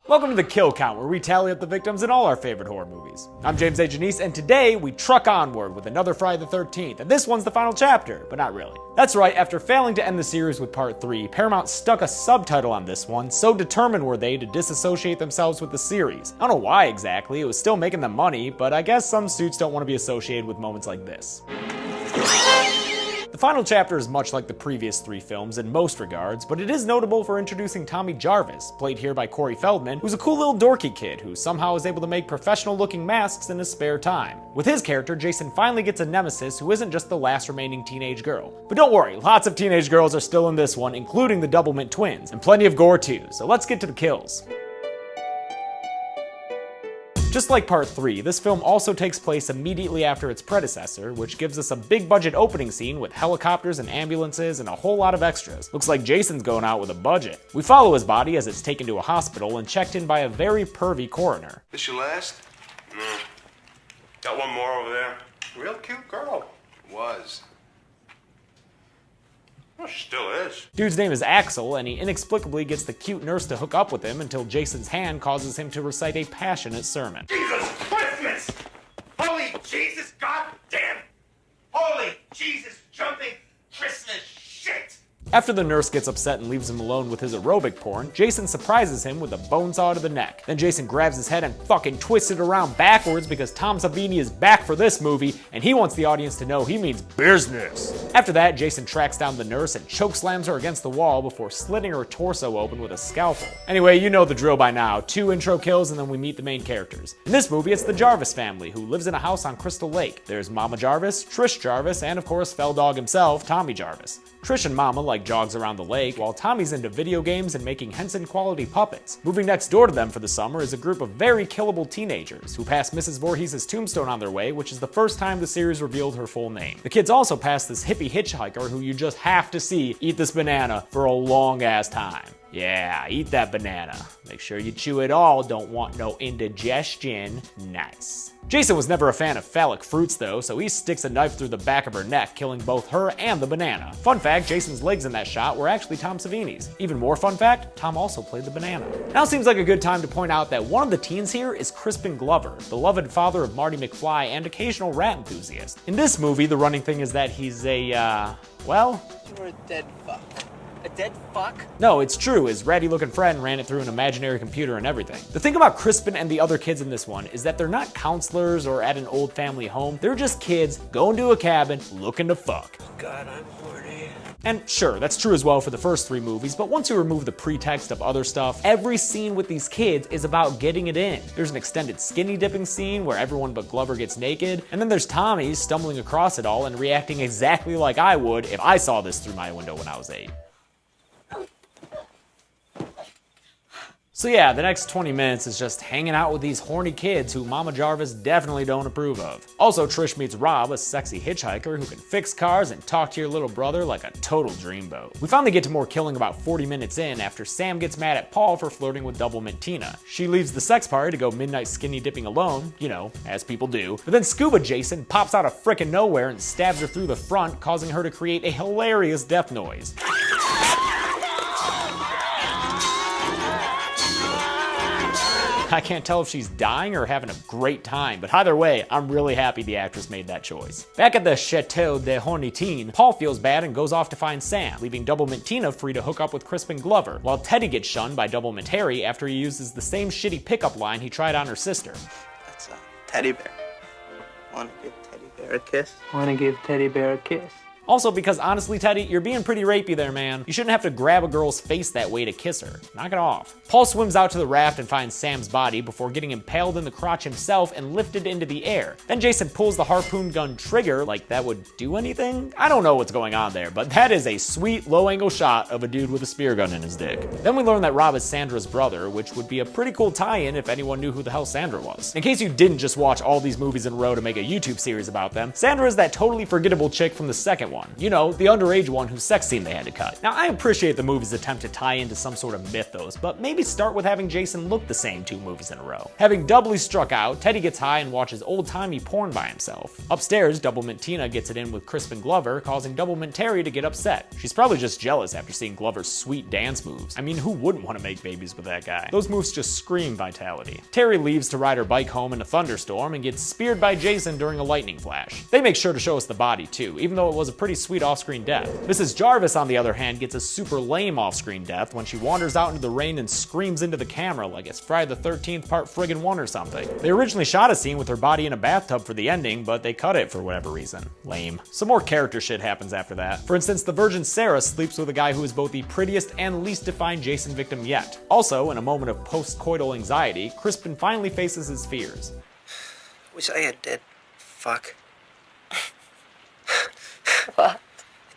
Welcome to the Kill Count, where we tally up the victims in all our favorite horror movies. I'm James A. Janice, and today we truck onward with another Friday the 13th, and this one's the final chapter, but not really. That's right, after failing to end the series with part 3, Paramount stuck a subtitle on this one, so determined were they to disassociate themselves with the series. I don't know why exactly, it was still making them money, but I guess some suits don't want to be associated with moments like this. The final chapter is much like the previous 3 films in most regards, but it is notable for introducing Tommy Jarvis, played here by Corey Feldman, who's a cool little dorky kid who somehow is able to make professional-looking masks in his spare time. With his character, Jason finally gets a nemesis who isn't just the last remaining teenage girl. But don't worry, lots of teenage girls are still in this one, including the Doublemint twins, and plenty of gore too, so let's get to the kills. Just like part 3, this film also takes place immediately after its predecessor, which gives us a big budget opening scene with helicopters and ambulances and a whole lot of extras. Looks like Jason's going out with a budget. We follow his body as it's taken to a hospital and checked in by a very pervy coroner. This your last? Got one more over there. Real cute girl. Was. Well, she still is. Dude's name is Axel, and he inexplicably gets the cute nurse to hook up with him until Jason's hand causes him to recite a passionate sermon. Jesus Christmas! Holy Jesus goddamn! Holy Jesus jumping Christmas shit! After the nurse gets upset and leaves him alone with his aerobic porn, Jason surprises him with a bone saw to the neck. Then Jason grabs his head and fucking twists it around backwards because Tom Savini is back for this movie and he wants the audience to know he means business. After that, Jason tracks down the nurse and chokeslams her against the wall before slitting her torso open with a scalpel. Anyway, you know the drill by now. 2 intro kills and then we meet the main characters. In this movie, it's the Jarvis family who lives in a house on Crystal Lake. There's Mama Jarvis, Trish Jarvis, and of course Feldog himself, Tommy Jarvis. Trish and Mama like jogs around the lake, while Tommy's into video games and making Henson-quality puppets. Moving next door to them for the summer is a group of very killable teenagers who pass Mrs. Voorhees' tombstone on their way, which is the first time the series revealed her full name. The kids also pass this hippie hitchhiker who you just have to see eat this banana for a long-ass time. Yeah, eat that banana. Make sure you chew it all, don't want no indigestion. Nice. Jason was never a fan of phallic fruits though, so he sticks a knife through the back of her neck, killing both her and the banana. Fun fact, Jason's legs in that shot were actually Tom Savini's. Even more fun fact, Tom also played the banana. Now seems like a good time to point out that one of the teens here is Crispin Glover, beloved father of Marty McFly and occasional rat enthusiast. In this movie, the running thing is that he's a, well... You're a dead fuck. A dead fuck? No, it's true. His ratty-looking friend ran it through an imaginary computer and everything. The thing about Crispin and the other kids in this one is that they're not counselors or at an old family home. They're just kids going to a cabin looking to fuck. God, I'm horny. And sure, that's true as well for the first 3 movies, but once you remove the pretext of other stuff, every scene with these kids is about getting it in. There's an extended skinny dipping scene where everyone but Glover gets naked, and then there's Tommy stumbling across it all and reacting exactly like I would if I saw this through my window when I was 8. So yeah, the next 20 minutes is just hanging out with these horny kids who Mama Jarvis definitely don't approve of. Also, Trish meets Rob, a sexy hitchhiker who can fix cars and talk to your little brother like a total dreamboat. We finally get to more killing about 40 minutes in after Sam gets mad at Paul for flirting with Doublemint Tina. She leaves the sex party to go midnight skinny dipping alone, you know, as people do. But then Scuba Jason pops out of frickin' nowhere and stabs her through the front, causing her to create a hilarious death noise. I can't tell if she's dying or having a great time, but either way, I'm really happy the actress made that choice. Back at the Chateau de Horny-Teen, Paul feels bad and goes off to find Sam, leaving Doublemint Tina free to hook up with Crispin Glover, while Teddy gets shunned by Doublemint Harry after he uses the same shitty pickup line he tried on her sister. That's a teddy bear. Wanna give teddy bear a kiss? Wanna give teddy bear a kiss? Also, because honestly, Teddy, you're being pretty rapey there, man. You shouldn't have to grab a girl's face that way to kiss her. Knock it off. Paul swims out to the raft and finds Sam's body before getting impaled in the crotch himself and lifted into the air. Then Jason pulls the harpoon gun trigger like that would do anything? I don't know what's going on there, but that is a sweet low-angle shot of a dude with a spear gun in his dick. Then we learn that Rob is Sandra's brother, which would be a pretty cool tie-in if anyone knew who the hell Sandra was. In case you didn't just watch all these movies in a row to make a YouTube series about them, Sandra is that totally forgettable chick from the second one. one. You know, the underage one whose sex scene they had to cut. Now, I appreciate the movie's attempt to tie into some sort of mythos, but maybe start with having Jason look the same 2 movies in a row. Having doubly struck out, Teddy gets high and watches old-timey porn by himself. Upstairs, Doublemint Tina gets it in with Crispin Glover, causing Doublemint Terry to get upset. She's probably just jealous after seeing Glover's sweet dance moves. I mean, who wouldn't want to make babies with that guy? Those moves just scream vitality. Terry leaves to ride her bike home in a thunderstorm and gets speared by Jason during a lightning flash. They make sure to show us the body too, even though it was a pretty sweet off-screen death. Mrs. Jarvis, on the other hand, gets a super lame off-screen death when she wanders out into the rain and screams into the camera like it's Friday the 13th part friggin' 1 or something. They originally shot a scene with her body in a bathtub for the ending, but they cut it for whatever reason. Lame. Some more character shit happens after that. For instance, the virgin Sarah sleeps with a guy who is both the prettiest and least defined Jason victim yet. Also, in a moment of post-coital anxiety, Crispin finally faces his fears. Wish I had dead. Fuck. What?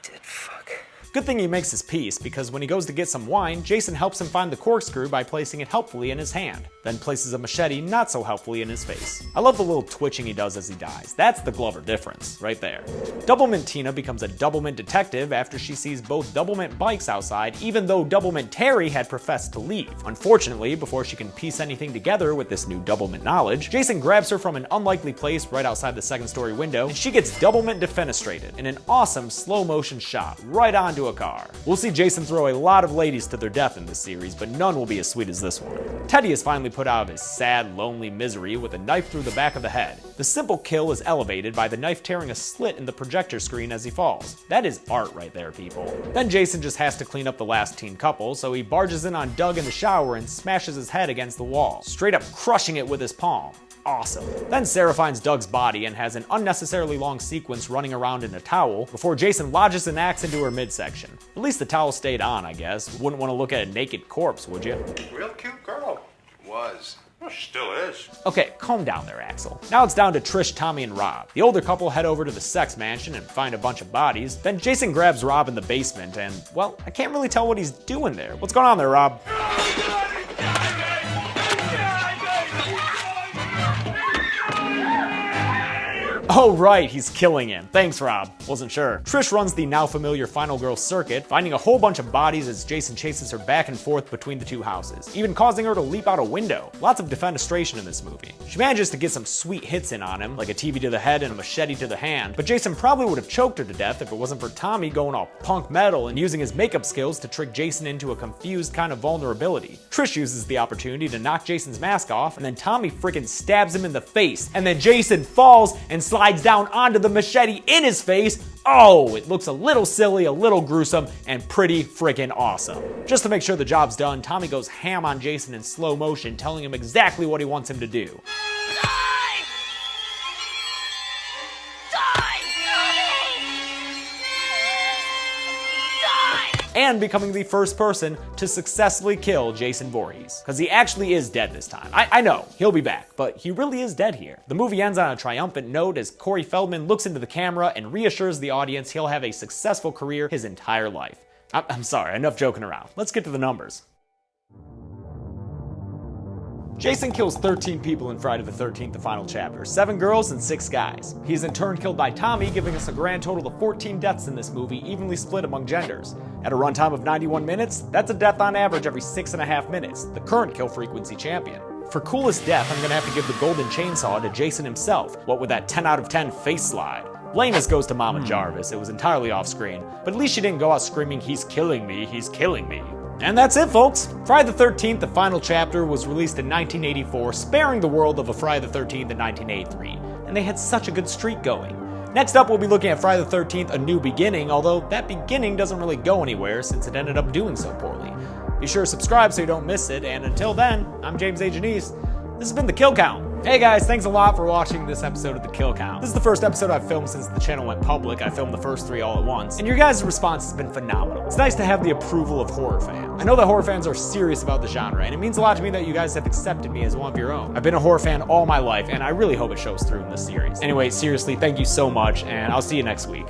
Dead fuck. Good thing he makes his peace, because when he goes to get some wine, Jason helps him find the corkscrew by placing it helpfully in his hand, then places a machete not so helpfully in his face. I love the little twitching he does as he dies. That's the Glover difference, right there. Doublemint Tina becomes a Doublemint detective after she sees both Doublemint bikes outside, even though Doublemint Terry had professed to leave. Unfortunately, before she can piece anything together with this new Doublemint knowledge, Jason grabs her from an unlikely place right outside the second-story window, and she gets Doublemint defenestrated in an awesome slow-motion shot right onto a car. We'll see Jason throw a lot of ladies to their death in this series, but none will be as sweet as this one. Teddy is finally put out of his sad, lonely misery with a knife through the back of the head. The simple kill is elevated by the knife tearing a slit in the projector screen as he falls. That is art right there, people. Then Jason just has to clean up the last teen couple, so he barges in on Doug in the shower and smashes his head against the wall, straight up crushing it with his palm. Awesome. Then Sarah finds Doug's body and has an unnecessarily long sequence running around in a towel before Jason lodges an axe into her midsection. At least the towel stayed on, I guess. Wouldn't want to look at a naked corpse, would you? Real cute girl. Was. Well, she still is. Okay, calm down there, Axel. Now it's down to Trish, Tommy, and Rob. The older couple head over to the sex mansion and find a bunch of bodies. Then Jason grabs Rob in the basement and, well, I can't really tell what he's doing there. What's going on there, Rob? Oh right, he's killing him. Thanks, Rob. Wasn't sure. Trish runs the now familiar Final Girl circuit, finding a whole bunch of bodies as Jason chases her back and forth between the 2 houses, even causing her to leap out a window. Lots of defenestration in this movie. She manages to get some sweet hits in on him, like a TV to the head and a machete to the hand, but Jason probably would have choked her to death if it wasn't for Tommy going all punk metal and using his makeup skills to trick Jason into a confused kind of vulnerability. Trish uses the opportunity to knock Jason's mask off, and then Tommy freaking stabs him in the face, and then Jason falls and slides down onto the machete in his face. Oh, it looks a little silly, a little gruesome, and pretty freaking awesome. Just to make sure the job's done, Tommy goes ham on Jason in slow motion, telling him exactly what he wants him to do. And becoming the first person to successfully kill Jason Voorhees. Because he actually is dead this time. I know, he'll be back, but he really is dead here. The movie ends on a triumphant note as Corey Feldman looks into the camera and reassures the audience he'll have a successful career his entire life. I'm sorry, enough joking around. Let's get to the numbers. Jason kills 13 people in Friday the 13th, the final chapter, 7 girls and 6 guys. He's in turn killed by Tommy, giving us a grand total of 14 deaths in this movie, evenly split among genders. At a runtime of 91 minutes, that's a death on average every 6.5 minutes, the current kill frequency champion. For coolest death, I'm gonna have to give the golden chainsaw to Jason himself, what with that 10 out of 10 face slide. Lamest goes to Mama Jarvis, it was entirely off screen, but at least she didn't go out screaming, "He's killing me, he's killing me." And that's it, folks. Friday the 13th, the final chapter, was released in 1984, sparing the world of a Friday the 13th in 1983. And they had such a good streak going. Next up, we'll be looking at Friday the 13th, A New Beginning, although that beginning doesn't really go anywhere since it ended up doing so poorly. Be sure to subscribe so you don't miss it, and until then, I'm James A. Janice. This has been The Kill Count. Hey guys, thanks a lot for watching this episode of The Kill Count. This is the first episode I've filmed since the channel went public. I filmed the first 3 all at once, and your guys' response has been phenomenal. It's nice to have the approval of horror fans. I know that horror fans are serious about the genre, and it means a lot to me that you guys have accepted me as one of your own. I've been a horror fan all my life, and I really hope it shows through in this series. Anyway, seriously, thank you so much, and I'll see you next week.